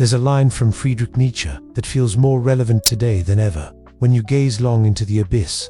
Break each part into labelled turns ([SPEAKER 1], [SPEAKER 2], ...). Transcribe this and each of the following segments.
[SPEAKER 1] There's a line from Friedrich Nietzsche that feels more relevant today than ever. When you gaze long into the abyss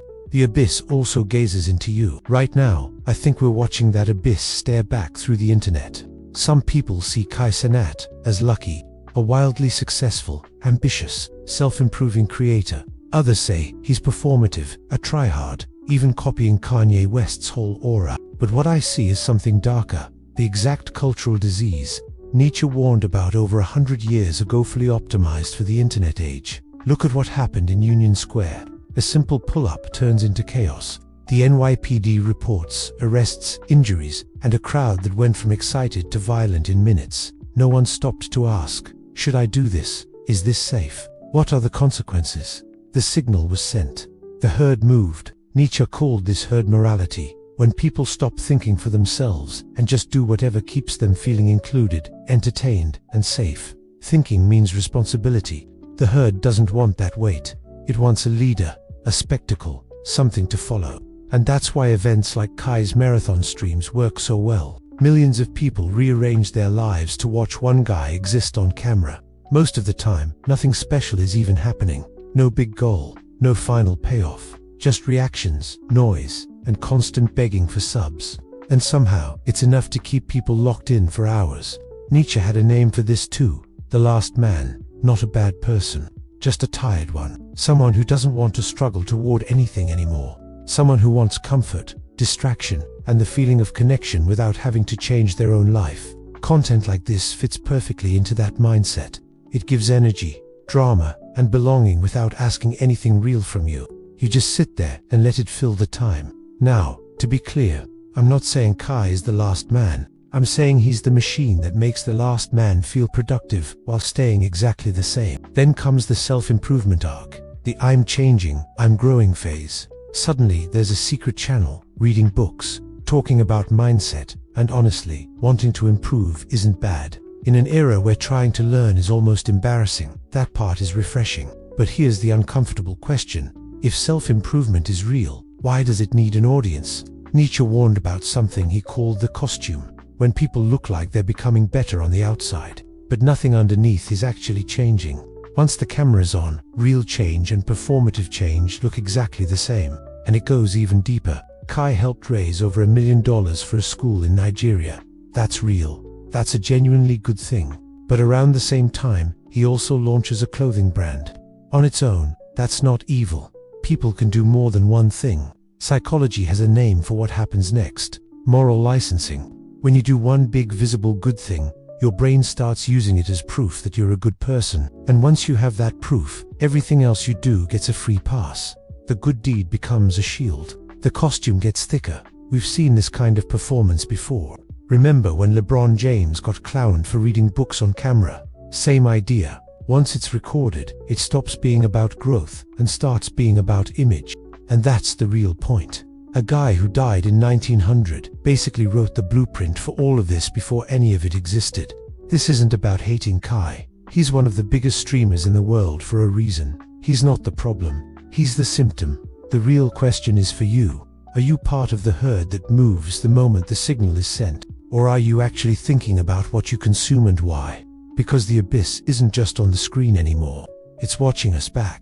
[SPEAKER 1] also gazes into you. Right now, I think we're watching that abyss stare back through the internet. Some people see Kai Cenat as lucky, a wildly successful, ambitious, self-improving creator. Others say he's performative, a tryhard, even copying Kanye West's whole aura. But what I see is something darker, the exact cultural disease Nietzsche warned about over 100 years ago, fully optimized for the internet age. Look at what happened in Union Square. A simple pull-up turns into chaos. The NYPD reports arrests, injuries, and a crowd that went from excited to violent in minutes. No one stopped to ask, should I do this? Is this safe? What are the consequences? The signal was sent. The herd moved. Nietzsche called this herd morality, when people stop thinking for themselves and just do whatever keeps them feeling included, entertained, and safe. Thinking means responsibility. The herd doesn't want that weight. It wants a leader, a spectacle, something to follow. And that's why events like Kai's marathon streams work so well. Millions of people rearrange their lives to watch one guy exist on camera. Most of the time, nothing special is even happening. No big goal, no final payoff. Just reactions, noise, and constant begging for subs. And somehow, it's enough to keep people locked in for hours. Nietzsche had a name for this too. The last man. Not a bad person. Just a tired one. Someone who doesn't want to struggle toward anything anymore. Someone who wants comfort, distraction, and the feeling of connection without having to change their own life. Content like this fits perfectly into that mindset. It gives energy, drama, and belonging without asking anything real from you. You just sit there and let it fill the time. Now, to be clear, I'm not saying Kai is the last man. I'm saying he's the machine that makes the last man feel productive while staying exactly the same. Then comes the self-improvement arc, the I'm changing, I'm growing phase. Suddenly, there's a secret channel, reading books, talking about mindset, and honestly, wanting to improve isn't bad. In an era where trying to learn is almost embarrassing, that part is refreshing. But here's the uncomfortable question. If self-improvement is real, why does it need an audience? Nietzsche warned about something he called the costume. When people look like they're becoming better on the outside, but nothing underneath is actually changing. Once the camera's on, real change and performative change look exactly the same. And it goes even deeper. Kai helped raise over $1 million for a school in Nigeria. That's real. That's a genuinely good thing. But around the same time, he also launches a clothing brand. On its own, that's not evil. People can do more than one thing. Psychology has a name for what happens next. Moral licensing. When you do one big visible good thing, your brain starts using it as proof that you're a good person. And once you have that proof, everything else you do gets a free pass. The good deed becomes a shield. The costume gets thicker. We've seen this kind of performance before. Remember when LeBron James got clowned for reading books on camera? Same idea. Once it's recorded, it stops being about growth and starts being about image. And that's the real point. A guy who died in 1900 basically wrote the blueprint for all of this before any of it existed. This isn't about hating Kai. He's one of the biggest streamers in the world for a reason. He's not the problem. He's the symptom. The real question is for you. Are you part of the herd that moves the moment the signal is sent? Or are you actually thinking about what you consume and why? Because the abyss isn't just on the screen anymore. It's watching us back.